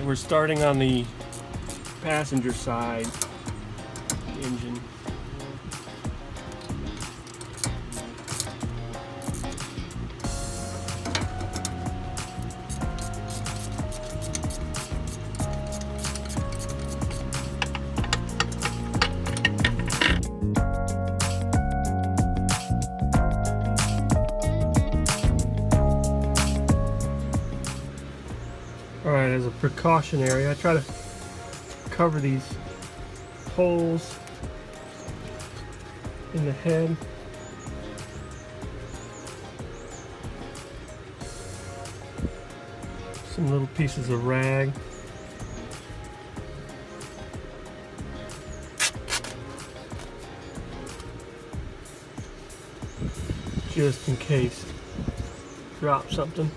we're starting on the passenger side of the engine. Alright, as a precautionary, I try to cover these holes in the head. Some little pieces of rag. Just in case. Drop something.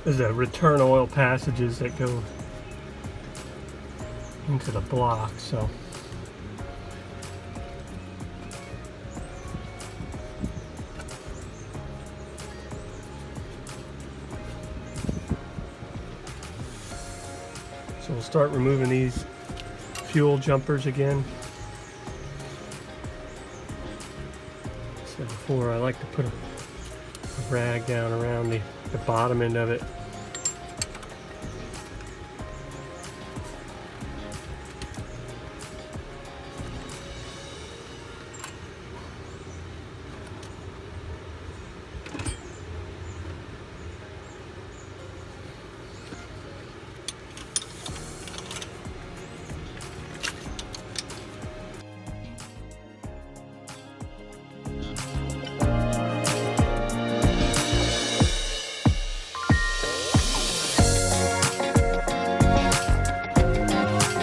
There's a return oil passages that go into the block, so we'll start removing these fuel jumpers again. So before, I like to put a rag down around the bottom end of it.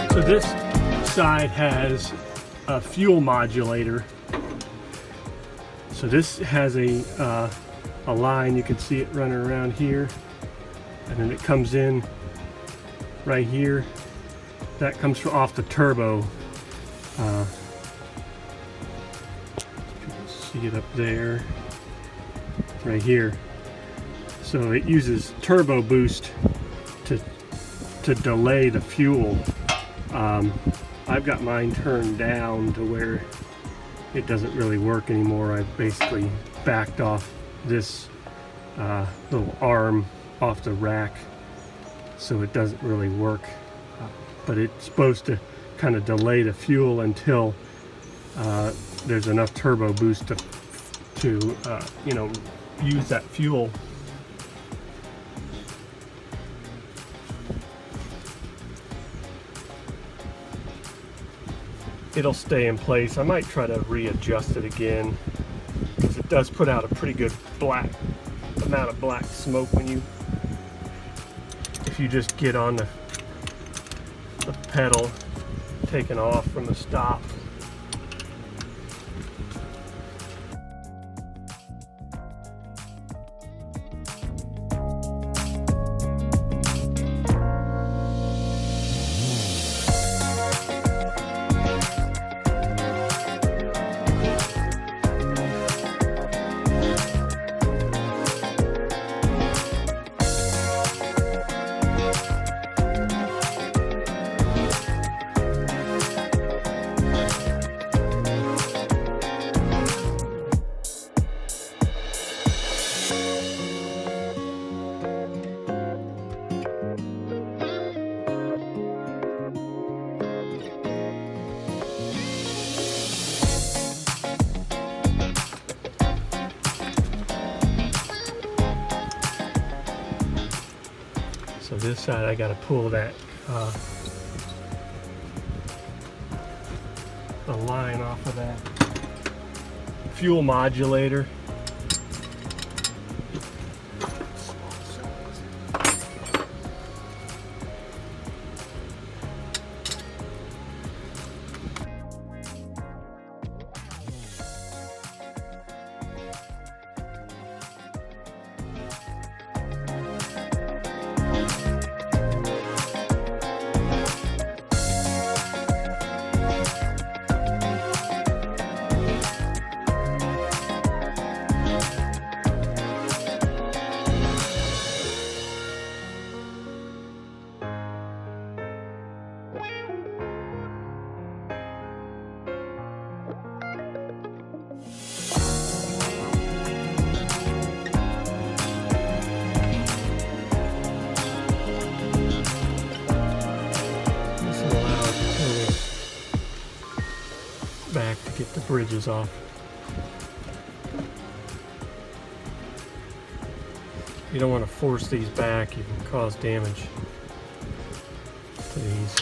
So this side has a fuel modulator. So this has a line, you can see it running around here, and then it comes in right here. That comes from off the turbo. You can see it up there, right here. So it uses turbo boost to delay the fuel. I've got mine turned down to where it doesn't really work anymore. I've basically backed off this little arm off the rack, so it doesn't really work. But it's supposed to kind of delay the fuel until there's enough turbo boost to you know, use that fuel. It'll stay in place. I might try to readjust it again, because it does put out a pretty good black amount of black smoke if you just get on the pedal taken off from the stop. So this side, I got to pull that the line off of that fuel modulator. bridges off. You don't want to force these back, you can cause damage to these.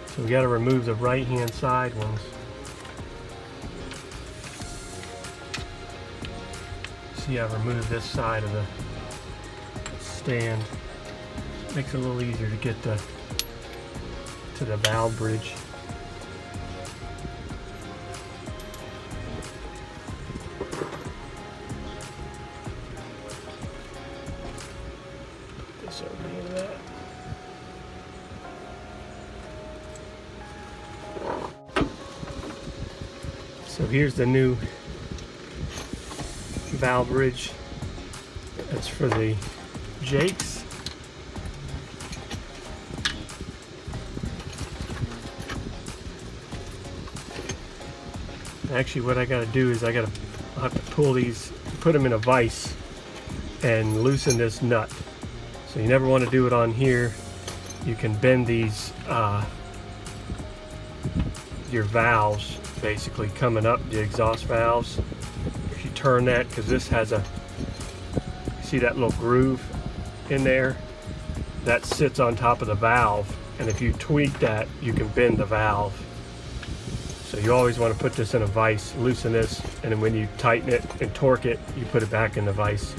So we got to remove the right hand side ones. See, I removed this side of the stand. Makes it a little easier to get to the valve bridge. Put this over the end of that. So here's the new valve bridge. That's for the Jakes. Actually, what I got to do is I'll have to pull these, put them in a vise and loosen this nut. So you never want to do it on here. You can bend these your valves basically coming up, the exhaust valves. If you turn that, because this has a, see that little groove in there? That sits on top of the valve, and if you tweak that, you can bend the valve. So you always want to put this in a vise, loosen this, and then when you tighten it and torque it, you put it back in the vise.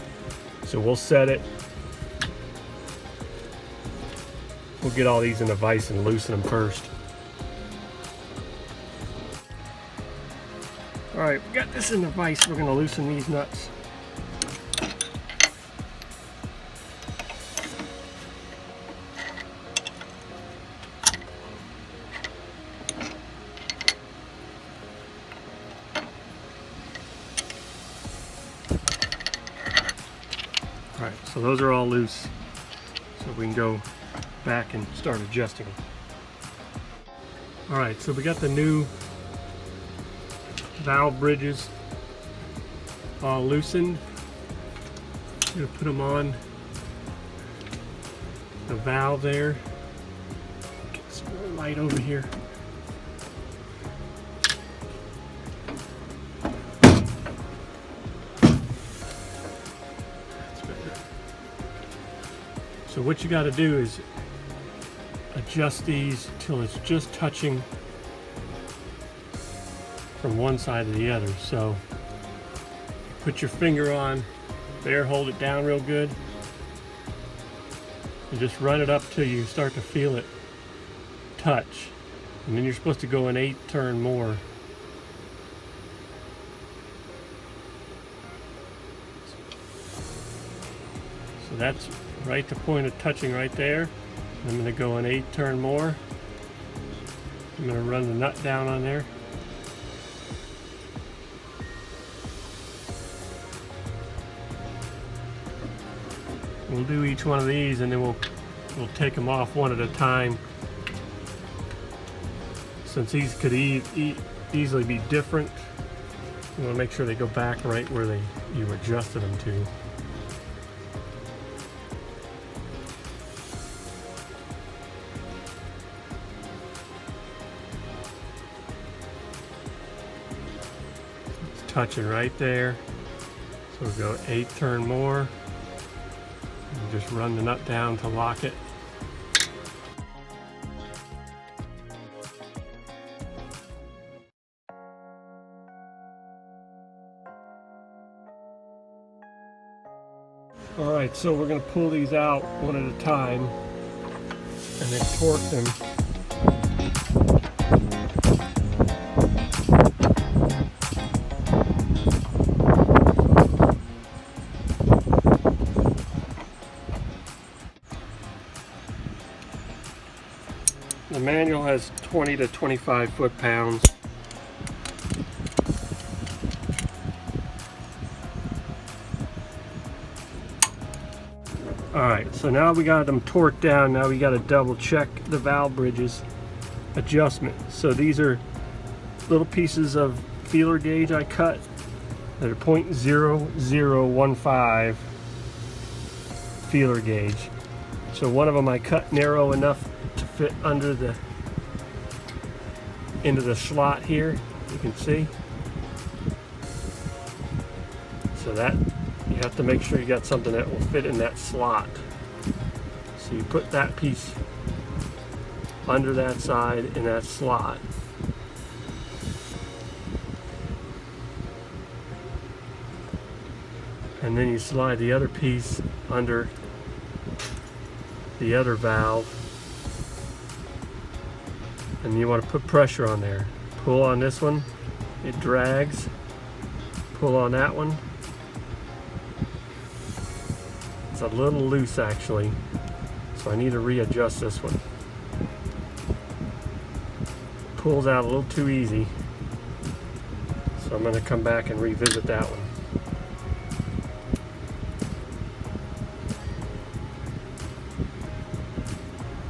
So we'll set it. We'll get all these in a vise and loosen them first. All right, we got this in the vise. We're going to loosen these nuts. All right, so those are all loose. So we can go back and start adjusting them. All right, so we got the new valve bridges all loosened. I'm going to put them on the valve there. Get some more light over here. That's better. So what you got to do is adjust these till it's just touching from one side to the other. So put your finger on there, hold it down real good, and just run it up till you start to feel it touch. And then you're supposed to go an 1/8 turn more. So that's right, the point of touching right there. I'm going to go an 1/8 turn more. I'm going to run the nut down on there. We'll do each one of these and then we'll take them off one at a time. Since these could easily be different, you want to make sure they go back right where you adjusted them to. It's touching right there. So we'll go 1/8 turn more. And just run the nut down to lock it. Alright, so we're going to pull these out one at a time and then torque them. The manual has 20 to 25 foot-pounds. Alright, so now we got them torqued down. Now we got to double check the valve bridges adjustment. So these are little pieces of feeler gauge I cut that are 0.0015 feeler gauge. So one of them I cut narrow enough to fit under the into the slot here, you can see. So that, you have to make sure you got something that will fit in that slot. So you put that piece under that side in that slot. And then you slide the other piece under the other valve. And you want to put pressure on there. Pull on this one, it drags. Pull on that one. It's a little loose actually, so I need to readjust this one. Pulls out a little too easy, so I'm going to come back and revisit that one.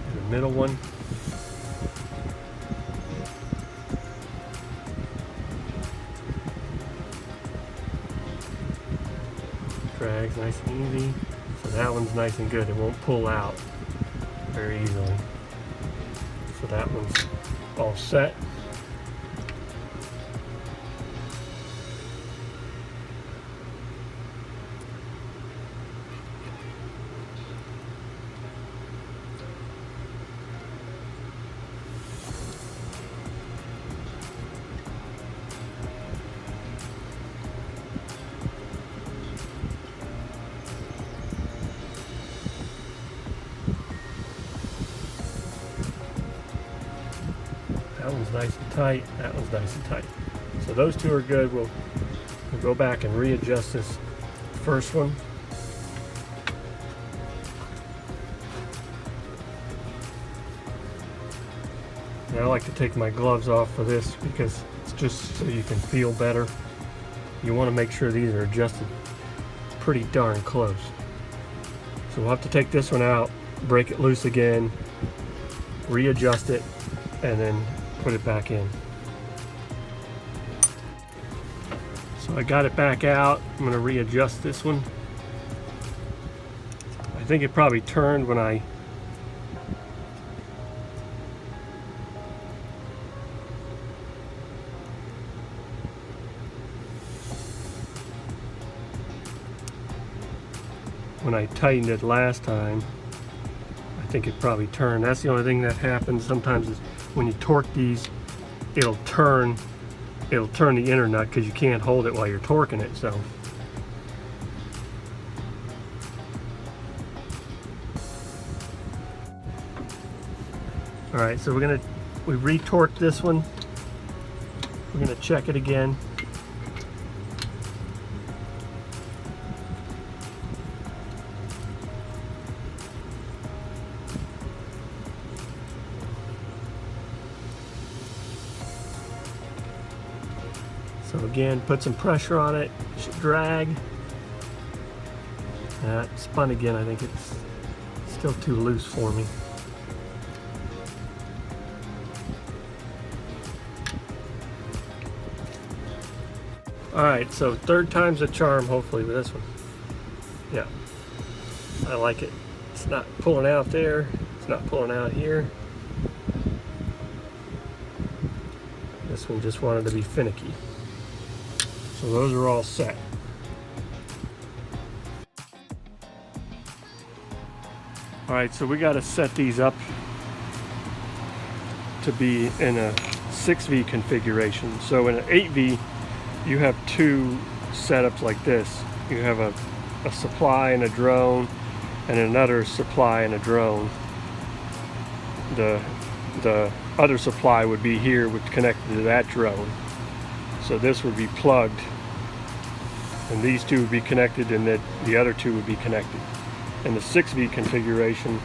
And the middle one. Drags nice and easy. So that one's nice and good. It won't pull out very easily. So that one's all set. That one's nice and tight, that one's nice and tight. So those two are good. We'll go back and readjust this first one. And I like to take my gloves off for this because it's just so you can feel better. You want to make sure these are adjusted pretty darn close. So we'll have to take this one out, break it loose again, readjust it, and then put it back in. So I got it back out. I'm going to readjust this one. I think it probably turned when I tightened it last time. I think it probably turned. That's the only thing that happens sometimes is when you torque these, it'll turn the inner nut because you can't hold it while you're torquing it. So all right, so we re-torqued this one. We're gonna check it again. So again, put some pressure on it. It should drag. It spun again. I think it's still too loose for me. Alright, so third time's a charm hopefully with this one. Yeah, I like it. It's not pulling out there. It's not pulling out here. This one just wanted to be finicky. So those are all set. All right, so we got to set these up to be in a 6V configuration. So in an 8V, you have two setups like this. You have a supply and a drone, and another supply and a drone. The other supply would be here, connected to that drone. So this would be plugged, and these two would be connected, and the other two would be connected. In the 6V configuration,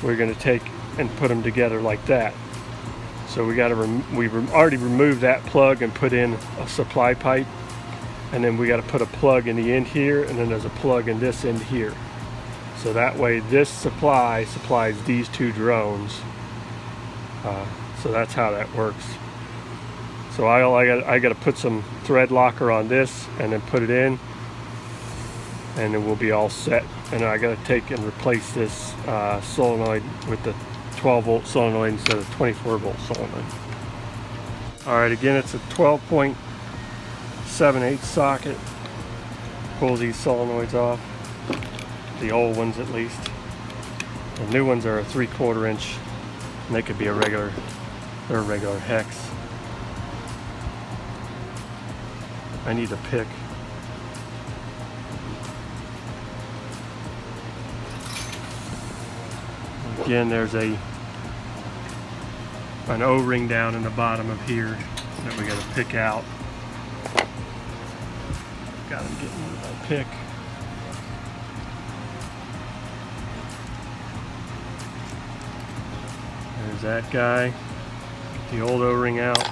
we're going to take and put them together like that. So we've already removed that plug and put in a supply pipe, and then we got to put a plug in the end here, and then there's a plug in this end here. So that way this supply supplies these two drones. So that's how that works. So I got to put some thread locker on this and then put it in, and then we'll be all set. And I got to take and replace this solenoid with the 12-volt solenoid instead of 24-volt solenoid. Alright, again it's a 12.78 socket. Pulls these solenoids off. The old ones at least. The new ones are a 3/4 inch. And they could be a regular hex. I need a pick. Again, there's an O-ring down in the bottom of here that we got to pick out. Got him getting my pick. There's that guy. Get the old O-ring out.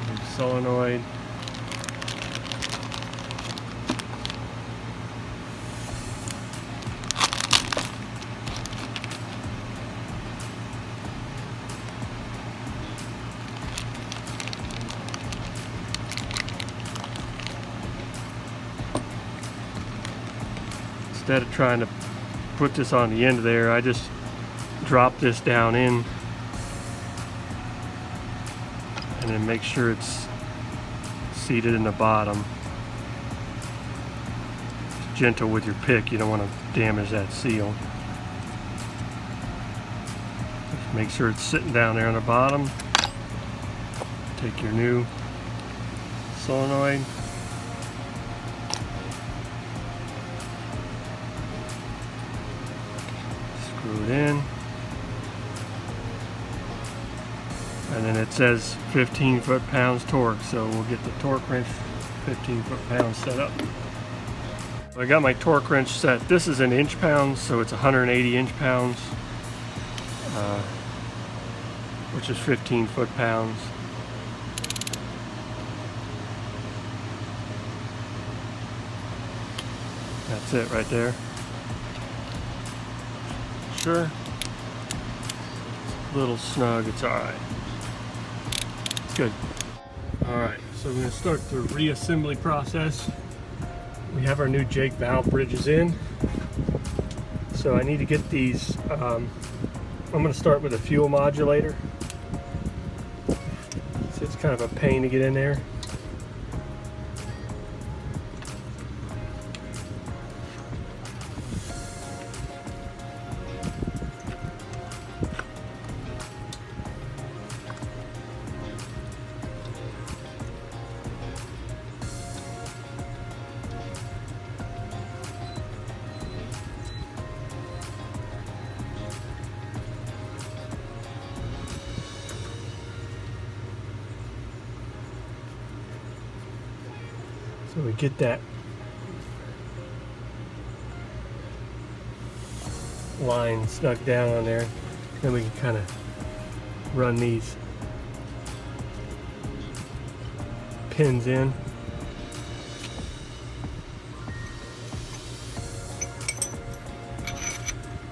New solenoid. Instead of trying to put this on the end of there, I just drop this down in and then make sure it's seated in the bottom. Just gentle with your pick, you don't want to damage that seal. Just make sure it's sitting down there on the bottom. Take your new solenoid. Screw it in, and then it says 15 foot-pounds torque, so we'll get the torque wrench 15 foot-pounds set up. I got my torque wrench set. This is in inch-pounds, so it's 180 inch-pounds, which is 15 foot-pounds. That's it right there. Sure. A little snug, it's alright. It's good. Alright, so we're going to start the reassembly process. We have our new Jake valve bridges in. So I need to get these, I'm going to start with a fuel modulator. So it's kind of a pain to get in there. So we get that line stuck down on there, then we can kind of run these pins in.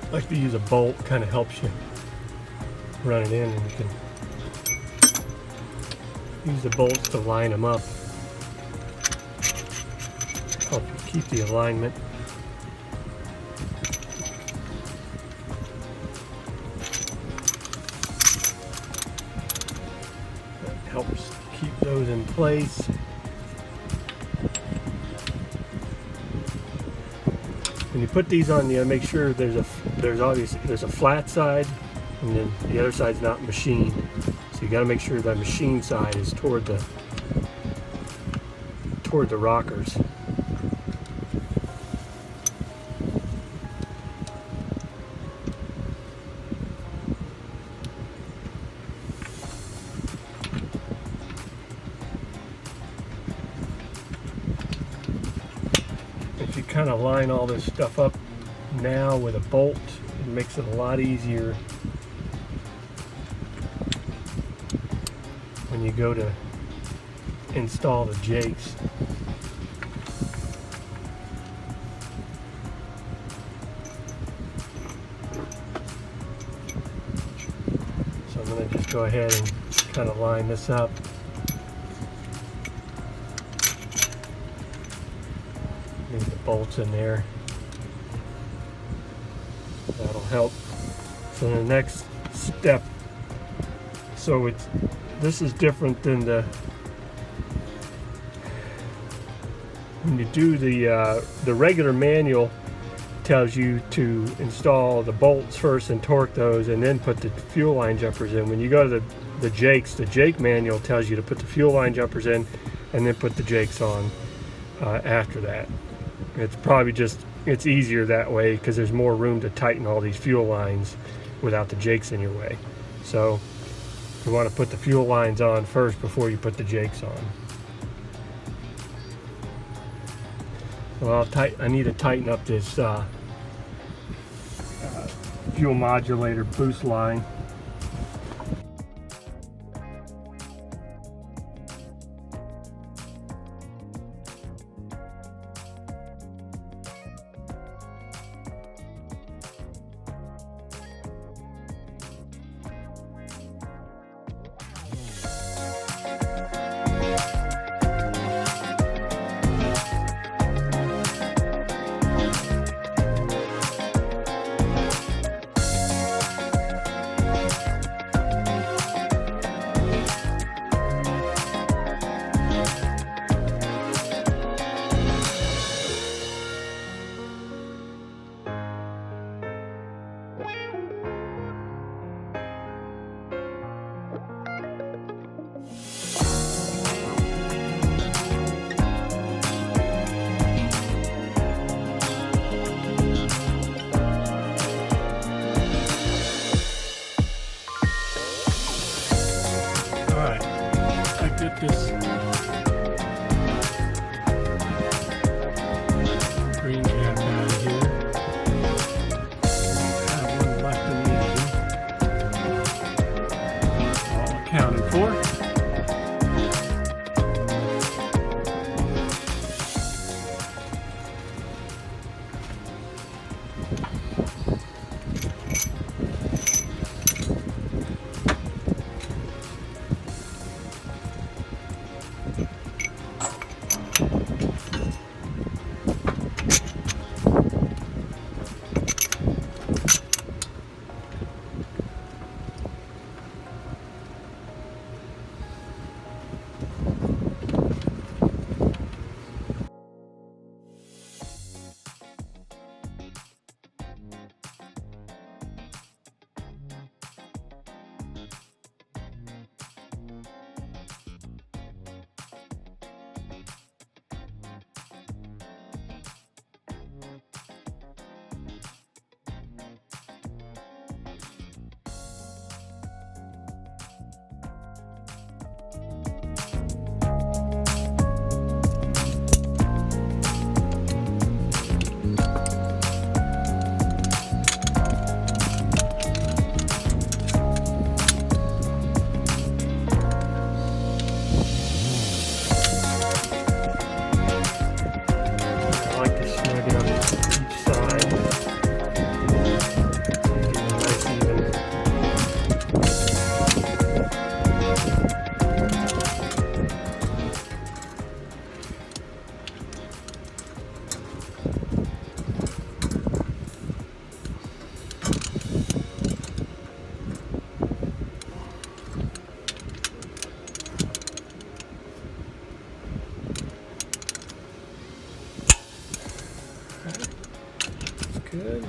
I like to use a bolt, kind of helps you run it in, and you can use the bolts to line them up. Help you keep the alignment. That helps keep those in place. When you put these on, you gotta make sure there's a flat side, and then the other side's not machined. So you gotta make sure that machine side is toward the rockers. If you kind of line all this stuff up now with a bolt, it makes it a lot easier when you go to install the Jakes. So I'm going to just go ahead and kind of line this up. Leave the bolts in there. That'll help. So the next step. So this is different than when you do the regular manual tells you to install the bolts first and torque those and then put the fuel line jumpers in. When you go to the jakes, the jake manual tells you to put the fuel line jumpers in and then put the jakes on after that. It's probably it's easier that way because there's more room to tighten all these fuel lines without the jakes in your way. So you want to put the fuel lines on first before you put the jakes on. Well, I need to tighten up this fuel modulator boost line. This green cap out of here. I have one left in the engine. All accounted for. Good.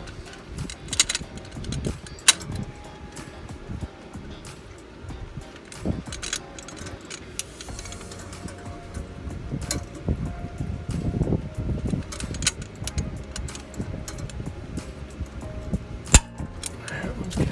That one's good.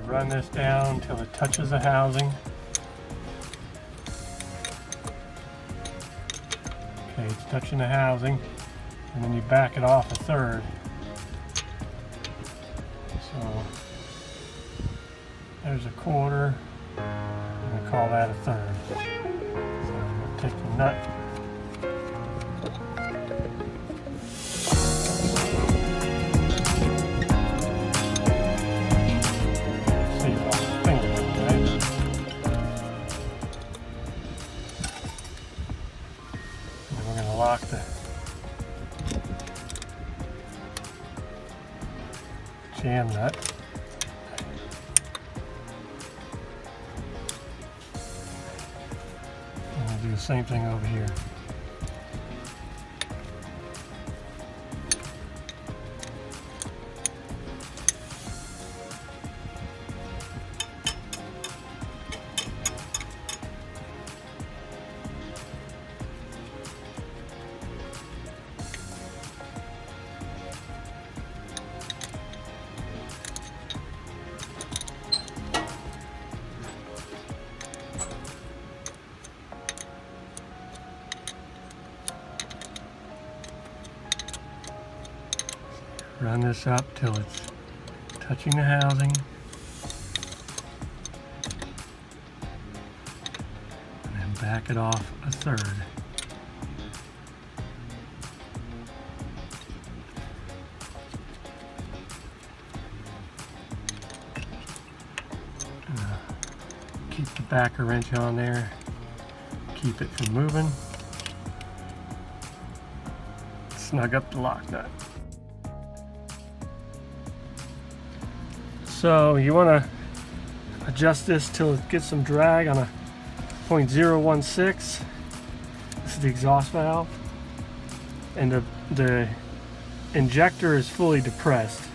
Run this down until it touches the housing. Okay, it's touching the housing, and then you back it off a third. So there's a quarter, and we call that a third. So we'll take the nut. the same thing over here. Run this up till it's touching the housing. And then back it off a third. Keep the backer wrench on there. Keep it from moving. Snug up the lock nut. So you want to adjust this till it gets some drag on a 0.016. This is the exhaust valve, and the injector is fully depressed.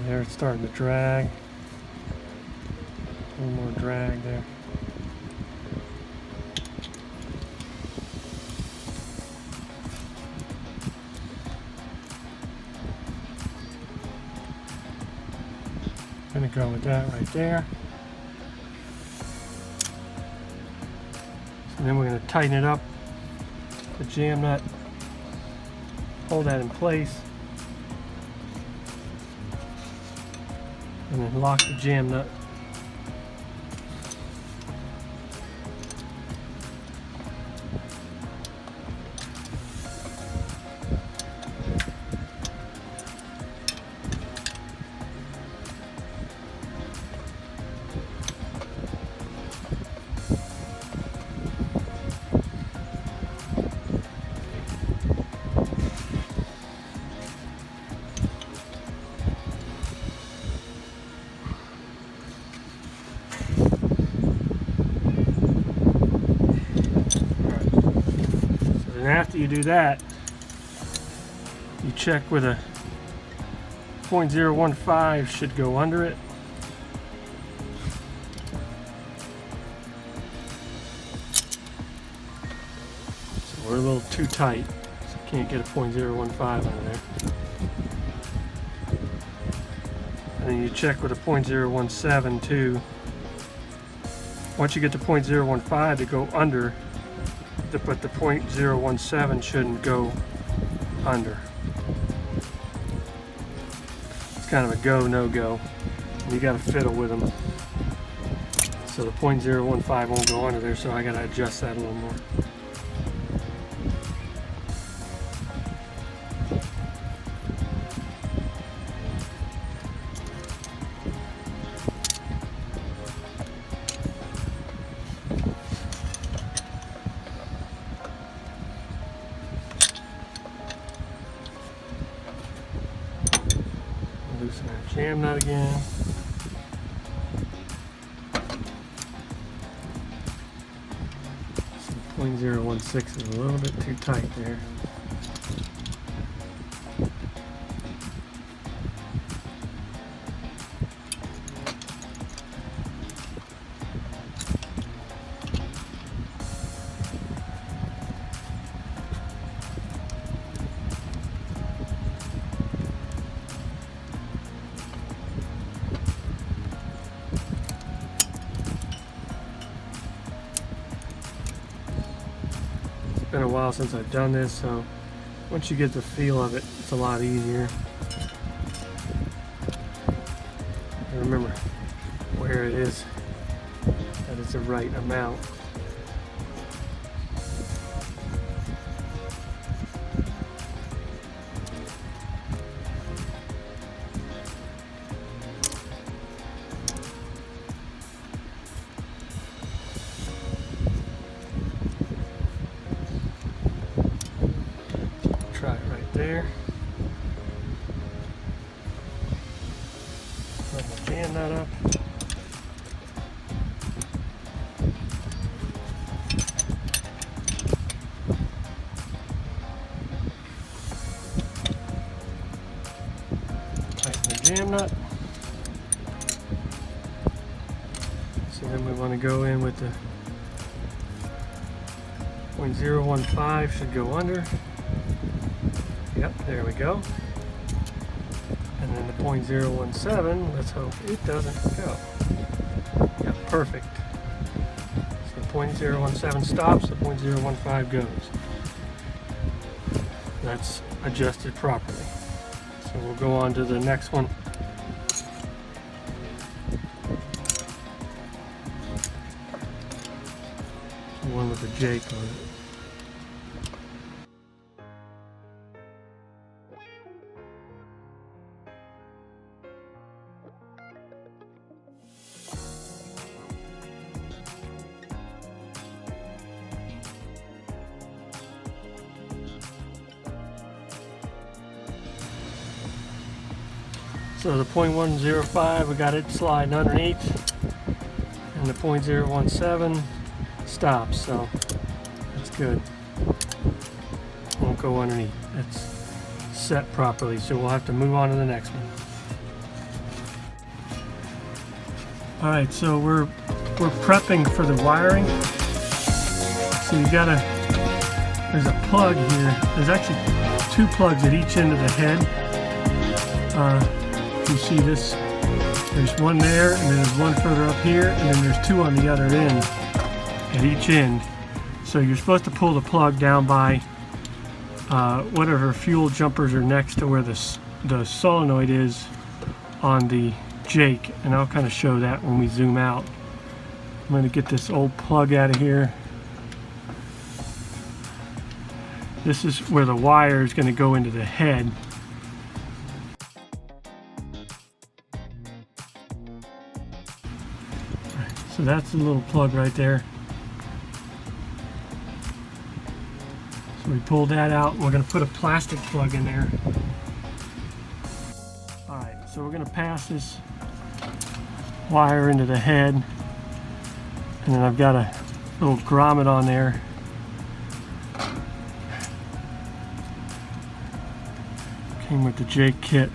There, it's starting to drag. A little more drag there. I'm gonna go with that right there. So then we're gonna tighten it up. The jam nut. Hold that in place. And then lock the jam nut. And after you do that, you check where the 0.015 should go under it. So we're a little too tight, so you can't get a 0.015 under there. And then you check with a 0.017 too. Once you get the 0.015 to go under, but the 0.017 shouldn't go under. It's kind of a go, no go. You got to fiddle with them. So the 0.015 won't go under there, so I got to adjust that a little more. Loosen our jam nut again. So 0.016 is a little bit too tight there. Been a while since I've done this, so once you get the feel of it, it's a lot easier. And remember where it is, that it's the right amount. try it right there. I'm gonna jam that up. Tighten the jam nut. So then we want to go in with the 0.015 should go under. Yep, there we go. And then the 0.017, let's hope it doesn't go. Yep, perfect. So the 0.017 stops, the 0.015 goes. That's adjusted properly. So we'll go on to the next one. The one with the Jake on it. So the 0.105, we got it sliding underneath, and the 0.017 stops, so that's good. Won't go underneath. It's set properly, so we'll have to move on to the next one. All right, so we're prepping for the wiring. So you gotta, there's a plug here. There's actually two plugs at each end of the head. You see this, there's one there, and then there's one further up here, and then there's two on the other end, at each end. So you're supposed to pull the plug down by whatever fuel jumpers are next to where the solenoid is on the Jake, and I'll kind of show that when we zoom out. I'm going to get this old plug out of here. This is where the wire is going to go into the head. So that's the little plug right there. So we pulled that out, and we're going to put a plastic plug in there. Alright, so we're going to pass this wire into the head, and then I've got a little grommet on there. Came with the Jake kit.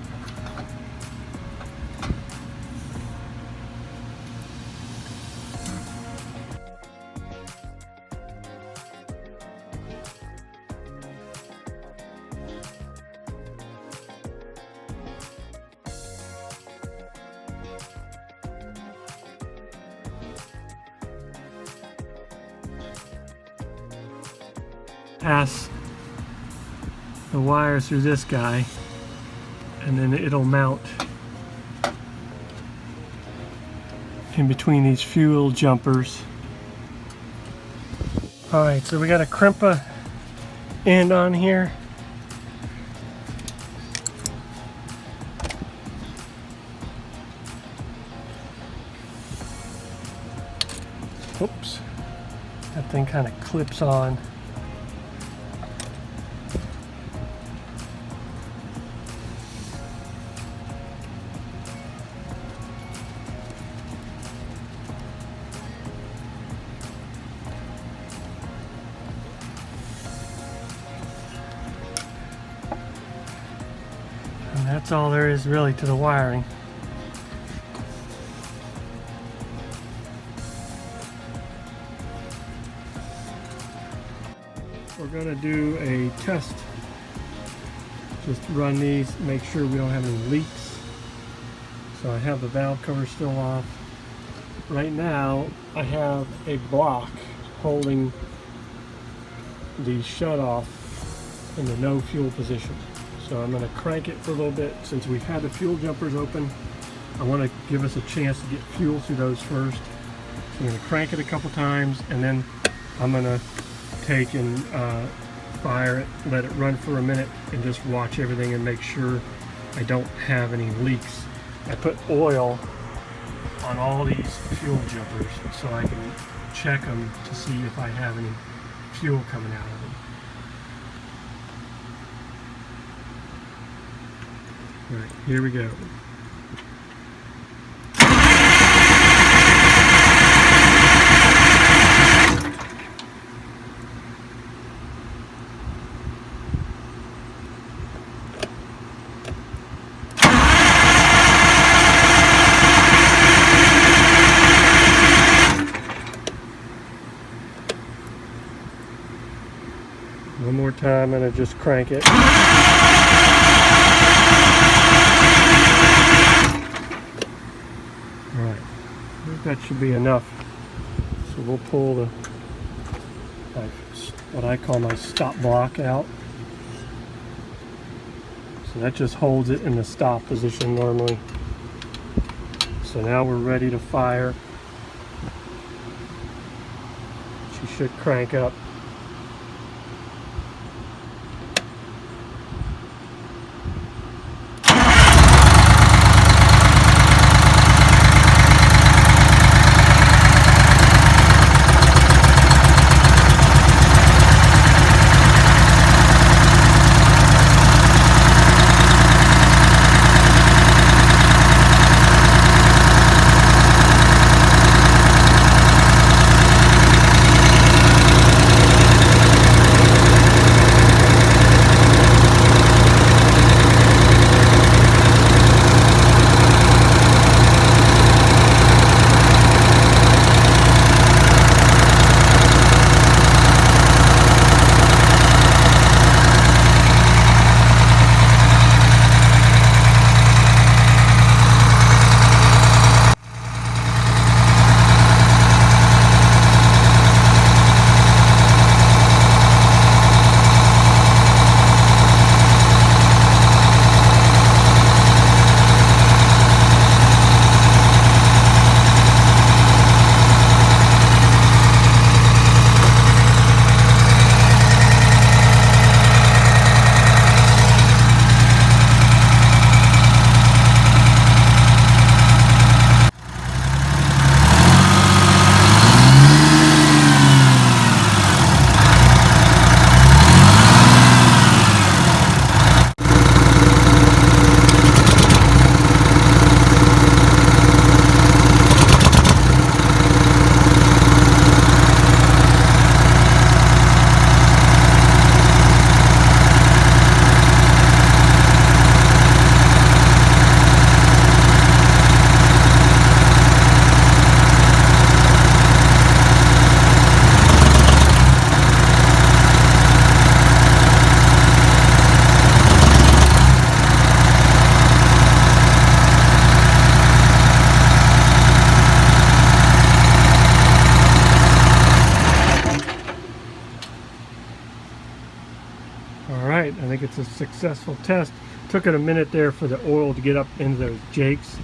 Pass the wire through this guy, and then it'll mount in between these fuel jumpers. Alright, so we got a crimpa end on here. Oops, that thing kind of clips on. And that's all there is really to the wiring. We're going to do a test. Just run these, make sure we don't have any leaks. So I have the valve cover still off. Right now I have a block holding the shutoff in the no fuel position. So I'm going to crank it for a little bit. Since we've had the fuel jumpers open, I want to give us a chance to get fuel through those first. So I'm going to crank it a couple times, and then I'm going to take and fire it, let it run for a minute, and just watch everything and make sure I don't have any leaks. I put oil on all these fuel jumpers so I can check them to see if I have any fuel coming out of them. Right, here we go. One more time, and I just crank it. Alright, I think that should be enough. So we'll pull the what I call my stop block out. So that just holds it in the stop position normally. So now we're ready to fire. She should crank up. Alright, I think it's a successful test. Took it a minute there for the oil to get up into those jakes.